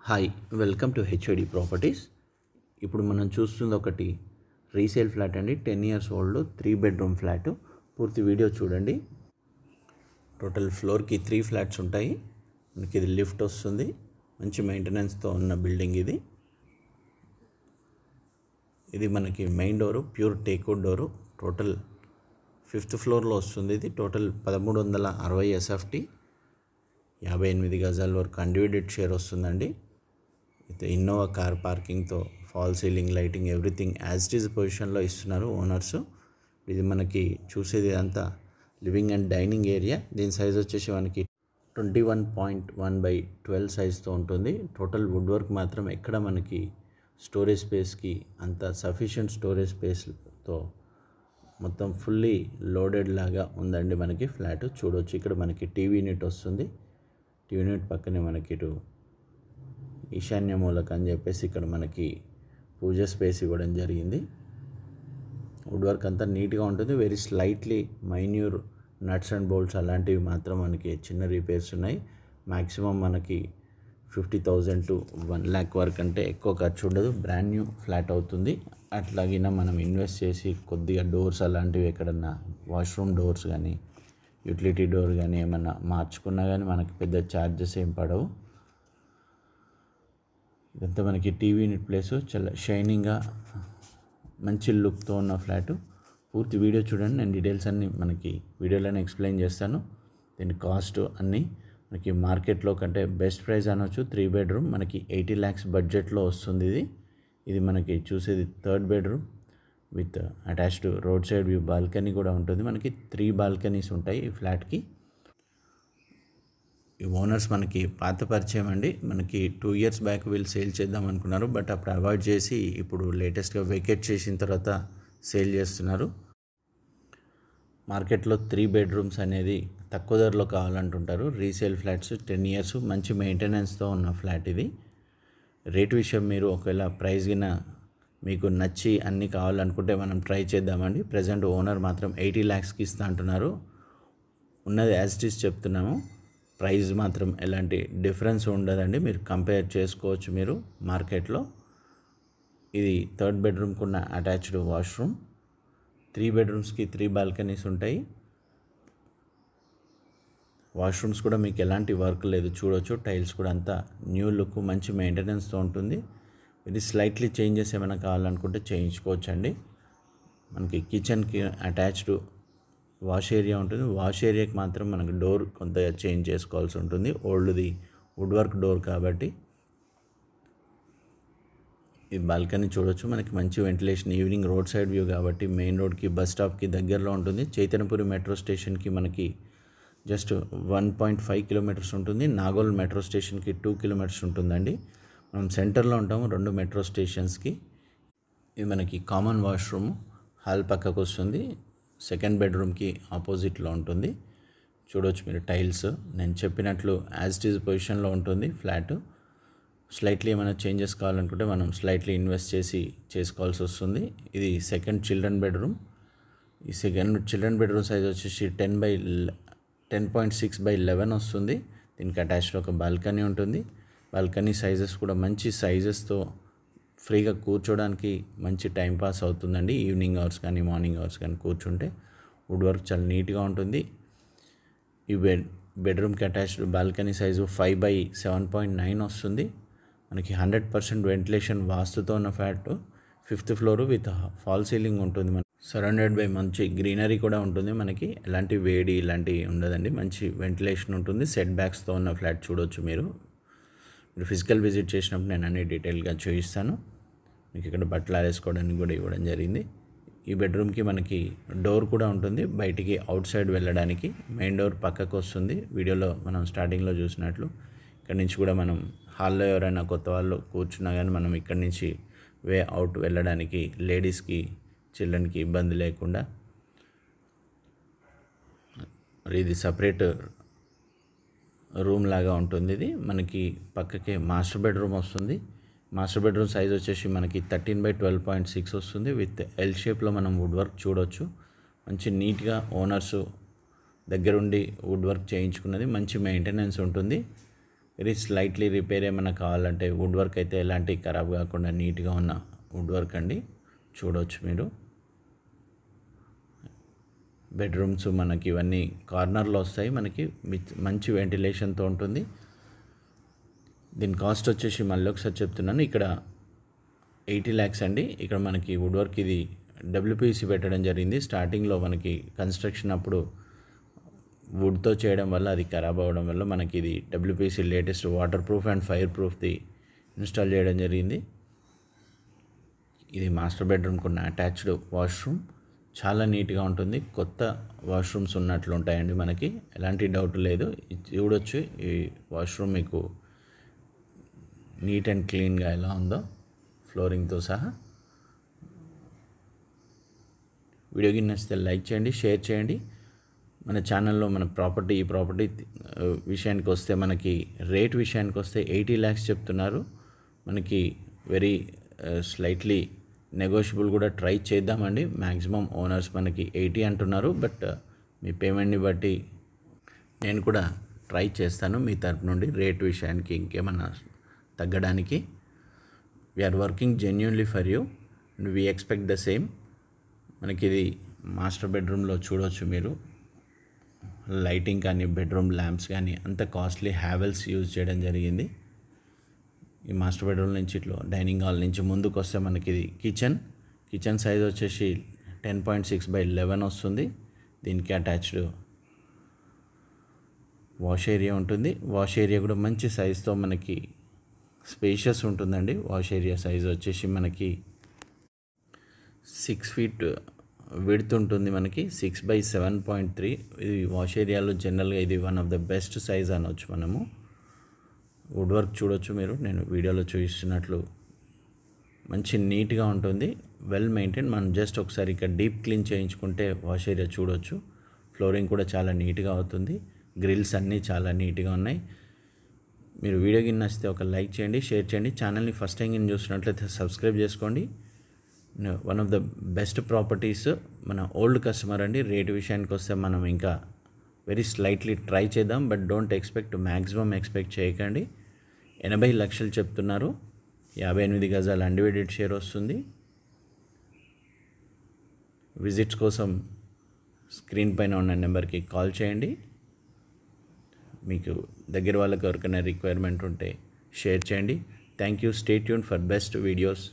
Hi, welcome to HID properties. ఇప్పుడు మనం చూస్తుంది ఒకటి రీసేల్ ఫ్లాట్ అండి. 10 years ఓల్డ్ 3 bedroom ఫ్లాట్. పూర్తి వీడియో చూడండి. టోటల్ ఫ్లోర్కి 3 ఫ్లాట్స్ ఉంటాయి. మనకి ఇది లిఫ్ట్ వస్తుంది. మంచి మెయింటెనెన్స్తో ఉన్న బిల్డింగ్ ఇది. ఇది మనకి main door, pure teakwood door. Total 5th floorలో వస్తుంది. ఇది టోటల్ 1360 SFT, 58 గజాల వరకు అన్డివైడెడ్ షేర్ వస్తుందండి. విత్ ఇన్నోవా కార్ పార్కింగ్తో, false ceiling, lighting, everything as it is పొజిషన్లో ఇస్తున్నారు ఓనర్స్. ఇది మనకి చూసేది అంతా లివింగ్ అండ్ డైనింగ్ ఏరియా. దీని సైజ్ వచ్చేసి మనకి 21.1/12 సైజ్తో ఉంటుంది. టోటల్ వుడ్ వర్క్ మాత్రం ఎక్కడ మనకి స్టోరేజ్ స్పేస్కి అంత సఫిషియంట్ స్టోరేజ్ స్పేస్తో మొత్తం ఫుల్లీ లోడెడ్ లాగా ఉందండి మనకి ఫ్లాట్. చూడవచ్చు ఇక్కడ మనకి టీవీ యూనిట్ వస్తుంది. టీవీ యూనిట్ పక్కనే మనకి ఇటు ఈశాన్య మూలక అని చెప్పేసి ఇక్కడ మనకి పూజ స్పేస్ ఇవ్వడం జరిగింది. వుడ్ వర్క్ అంతా నీట్గా ఉంటుంది. Very slightly మైన్యూర్ nuts and bolts అలాంటివి మాత్రం మనకి చిన్న రిపేర్స్ ఉన్నాయి. మ్యాక్సిమం మనకి 50,000 to 1 lakh వరకు అంటే ఎక్కువ ఖర్చు ఉండదు. బ్రాండ్ న్యూ ఫ్లాట్ అవుతుంది. అట్లాగినా మనం ఇన్వెస్ట్ చేసి కొద్దిగా డోర్స్ అలాంటివి ఎక్కడన్నా వాష్రూమ్ డోర్స్ కానీ యూటిలిటీ డోర్ కానీ ఏమన్నా మార్చుకున్నా కానీ మనకి పెద్ద ఛార్జెస్ ఏం పడవు. ఇదంతా మనకి టీవీ యూనిట్ ప్లేస్. చాలా షైనింగ్గా మంచి లుక్తో ఉన్న ఫ్లాటు. పూర్తి వీడియో చూడండి. నేను డీటెయిల్స్ అన్నీ మనకి వీడియోలోనే ఎక్స్ప్లెయిన్ చేస్తాను. దీని కాస్ట్ అన్నీ మనకి మార్కెట్లో కంటే బెస్ట్ ప్రైస్ అనొచ్చు. 3 bedroom మనకి 80 lakhs బడ్జెట్లో వస్తుంది. ఇది మనకి చూసేది 3rd bedroom with attached road side view balcony కూడా ఉంటుంది. మనకి 3 balconies ఉంటాయి ఈ ఫ్లాట్కి. ఈ ఓనర్స్ మనకి పాత పరిచయం అండి. మనకి 2 years బ్యాక్ వీళ్ళు సేల్ చేద్దాం అనుకున్నారు. బట్ అప్పుడు అవాయిడ్ చేసి ఇప్పుడు లేటెస్ట్గా వెకేట్ చేసిన తర్వాత సేల్ చేస్తున్నారు. మార్కెట్లో 3 bedrooms అనేది తక్కువ ధరలో కావాలంటుంటారు. రీసేల్ ఫ్లాట్స్ 10 years మంచి మెయింటెనెన్స్తో ఉన్న ఫ్లాట్ ఇది. రేట్ విషయం మీరు ఒకవేళ ప్రైస్ గిన మీకు నచ్చి అన్నీ కావాలనుకుంటే మనం ట్రై చేద్దామండి. ప్రజెంట్ ఓనర్ మాత్రం 80 lakhsకి ఇస్తా అంటున్నారు. ఉన్నది యాజ్ ఇట్ ఈస్ చెప్తున్నాము. ప్రైస్ మాత్రం ఎలాంటి డిఫరెన్స్ ఉండదండి. మీరు కంపేర్ చేసుకోవచ్చు మీరు మార్కెట్లో. ఇది 3rd bedroomకి ఉన్న అటాచ్డ్ వాష్రూమ్. 3 bedroomsకి 3 balconies ఉంటాయి. వాష్రూమ్స్ కూడా మీకు ఎలాంటి వర్క్ లేదు. చూడవచ్చు టైల్స్ కూడా అంతా న్యూ లుక్, మంచి మెయింటెనెన్స్తో ఉంటుంది. ఇది స్లైట్లీ చేంజెస్ ఏమైనా కావాలనుకుంటే చేయించుకోవచ్చు అండి. మనకి కిచెన్కి అటాచ్డ్ వాష్ ఏరియా ఉంటుంది. వాష్ ఏరియాకి మాత్రం మనకు డోర్ కొంత చేంజ్ చేసుకోవాల్సి ఉంటుంది. ఓల్డ్ది వుడ్ వర్క్ డోర్ కాబట్టి. ఈ బాల్కనీ చూడొచ్చు. మనకి మంచి ventilation, evening road side view కాబట్టి మెయిన్ రోడ్కి, బస్ స్టాప్కి దగ్గరలో ఉంటుంది. చైతన్యపురి మెట్రో స్టేషన్కి మనకి జస్ట్ 1.5 kilometers ఉంటుంది. నాగోల్ మెట్రో స్టేషన్కి 2 kilometers ఉంటుందండి. మనం సెంటర్లో ఉంటాము 2 మెట్రో స్టేషన్స్కి. ఇది మనకి కామన్ వాష్రూమ్ హాల్ పక్కకు వస్తుంది. 2nd bedroomకి ఆపోజిట్లో ఉంటుంది. చూడవచ్చు మీరు టైల్స్. నేను చెప్పినట్లు యాజ్ ఇట్ ఈజ్ పొజిషన్లో ఉంటుంది ఫ్లాట్. స్లైట్లీ ఏమైనా చేంజెస్ కావాలనుకుంటే మనం స్లైట్లీ ఇన్వెస్ట్ చేసి చేసుకోవాల్సి వస్తుంది. ఇది 2nd children bedroom. ఈ 2nd children bedroom సైజ్ వచ్చేసి 10.6/11 వస్తుంది. దీనికి అటాచ్డ్ ఒక బాల్కనీ ఉంటుంది. బాల్కనీ సైజెస్ కూడా మంచి సైజెస్తో ఫ్రీగా కూర్చోడానికి మంచి టైం పాస్ అవుతుందండి. ఈవినింగ్ అవర్స్ కానీ మార్నింగ్ అవర్స్ కానీ కూర్చుంటే వుడ్ వర్క్ చాలా నీట్గా ఉంటుంది. ఈ బెడ్రూమ్కి అటాచ్డ్ బాల్కనీ సైజు 5/7.9 వస్తుంది. మనకి 100% వెంటిలేషన్ వాస్తుతో ఉన్న flat. 5th floor with fall ceiling ఉంటుంది. మనకి సరౌండెడ్ బై మంచి గ్రీనరీ కూడా ఉంటుంది. మనకి ఎలాంటి వేడి ఇలాంటివి ఉండదండి. మంచి వెంటిలేషన్ ఉంటుంది. సెట్ బ్యాక్స్తో ఉన్న ఫ్లాట్ చూడవచ్చు మీరు ఫిజికల్ విజిట్ చేసినప్పుడు నేను అన్ని డీటెయిల్గా చూపిస్తాను. మీకు ఇక్కడ బట్టలు ఆరేసుకోవడానికి కూడా ఇవ్వడం జరిగింది. ఈ బెడ్రూమ్కి మనకి డోర్ కూడా ఉంటుంది బయటికి అవుట్ సైడ్ వెళ్ళడానికి. మెయిన్ డోర్ పక్కకు వస్తుంది. వీడియోలో మనం స్టార్టింగ్లో చూసినట్లు ఇక్కడ నుంచి కూడా మనం హాల్లో ఎవరైనా కొత్త వాళ్ళు కూర్చున్నా కానీ మనం ఇక్కడ నుంచి వే అవుట్ వెళ్ళడానికి లేడీస్కి, చిల్డ్రన్కి ఇబ్బంది లేకుండా. మరి ఇది సపరేట్ రూమ్ లాగా ఉంటుంది. ఇది మనకి పక్కకే మాస్టర్ బెడ్రూమ్ వస్తుంది. మాస్టర్ బెడ్రూమ్ సైజ్ వచ్చేసి మనకి 13/12.6 వస్తుంది. విత్ ఎల్ షేప్లో మనం వుడ్ వర్క్ చూడవచ్చు. మంచి నీట్గా ఓనర్స్ దగ్గరుండి వుడ్ వర్క్ చేయించుకున్నది. మంచి మెయింటెనెన్స్ ఉంటుంది. వెరీ స్లైట్లీ రిపేర్ ఏమైనా కావాలంటే వుడ్ వర్క్ అయితే ఎలాంటి ఖరాబ్ కాకుండా నీట్గా ఉన్న వుడ్ వర్క్ అండి. చూడవచ్చు మీరు. బెడ్రూమ్స్ మనకి ఇవన్నీ కార్నర్లో వస్తాయి. మనకి మంచి వెంటిలేషన్తో ఉంటుంది. దీని కాస్ట్ వచ్చేసి మళ్ళీ ఒకసారి చెప్తున్నాను, ఇక్కడ 80 lakhs అండి. ఇక్కడ మనకి వుడ్ వర్క్ ఇది WPC పెట్టడం జరిగింది. స్టార్టింగ్లో మనకి కన్స్ట్రక్షన్ అప్పుడు వుడ్తో చేయడం వల్ల అది ఖరాబ్ అవ్వడం వల్ల మనకి ఇది WPC latest waterproof and fire ప్రూఫ్ది ఇన్స్టాల్ చేయడం జరిగింది. ఇది మాస్టర్ బెడ్రూమ్కి ఉన్న అటాచ్డ్ వాష్రూమ్. చాలా నీట్గా ఉంటుంది. కొత్త వాష్రూమ్స్ ఉన్నట్లు ఉంటాయండి. మనకి ఎలాంటి డౌట్ లేదు. చూడొచ్చు ఈ వాష్రూమ్ మీకు నీట్ అండ్ క్లీన్గా ఎలా ఉందో ఫ్లోరింగ్తో సహా. వీడియోకి నచ్చితే లైక్ చేయండి, షేర్ చేయండి. మన ఛానల్లో మన ఈ ప్రాపర్టీ విషయానికి వస్తే మనకి రేట్ విషయానికి వస్తే 80 lakhs చెప్తున్నారు. మనకి వెరీ స్లైట్లీ నెగోషియబుల్ కూడా ట్రై చేద్దామండి. మ్యాక్సిమం ఓనర్స్ మనకి 80 అంటున్నారు. బట్ మీ పేమెంట్ని బట్టి నేను కూడా ట్రై చేస్తాను మీ తరపు నుండి రేట్ విషయానికి ఇంకేమన్నా తగ్గడానికి. We are working genuinely for you and we expect the same. మనకి ఇది మాస్టర్ బెడ్రూమ్లో చూడవచ్చు మీరు. లైటింగ్ కానీ బెడ్రూమ్ ల్యాంప్స్ కానీ అంత కాస్ట్లీ హ్యావెల్స్ యూజ్ చేయడం జరిగింది. ఈ మాస్టర్ బెడ్రూమ్ నుంచి ఇట్లా డైనింగ్ హాల్ నుంచి ముందుకు వస్తే మనకి ఇది కిచెన్ సైజ్ వచ్చేసి 10.6/11 వస్తుంది. దీనికి అటాచ్డ్ వాష్ ఏరియా ఉంటుంది. వాష్ ఏరియా కూడా మంచి సైజ్తో మనకి స్పేషియస్ ఉంటుందండి. వాష్ ఏరియా సైజ్ వచ్చేసి మనకి 6 feet విడ్త్ ఉంటుంది. మనకి 6/7.3. ఇది వాష్ ఏరియాలో జనరల్గా ఇది one of the best size అనవచ్చు మనము. వుడ్ వర్క్ చూడొచ్చు మీరు, నేను వీడియోలో చూపిస్తున్నట్లు మంచి నీట్గా ఉంటుంది. Well maintain. మనం జస్ట్ ఒకసారి ఇక్కడ డీప్ క్లీన్ చేయించుకుంటే వాష్ ఏరియా చూడొచ్చు. ఫ్లోరింగ్ కూడా చాలా నీట్గా అవుతుంది. గ్రిల్స్ అన్నీ చాలా నీట్గా ఉన్నాయి. మీరు వీడియోకి నచ్చితే ఒక లైక్ చేయండి, షేర్ చేయండి. ఛానల్ని ఫస్ట్ టైం చూసినట్లయితే సబ్స్క్రైబ్ చేసుకోండి. One of the best properties. మన ఓల్డ్ కస్టమర్ అండి. రేట్ విషయానికి వస్తే మనం ఇంకా వెరీ స్లైట్లీ ట్రై చేద్దాం. But don't expect, maximum expect చేయకండి. 80 lakhs చెప్తున్నారు. 58 గజాల అన్డివైడెడ్ షేర్ వస్తుంది. విజిట్స్ కోసం స్క్రీన్ పైన ఉన్న నెంబర్కి కాల్ చేయండి. మీకు దగ్గర వాళ్ళకి ఎవరికైనా రిక్వైర్మెంట్ ఉంటే షేర్ చేయండి. Thank you. Stay tune for best videos.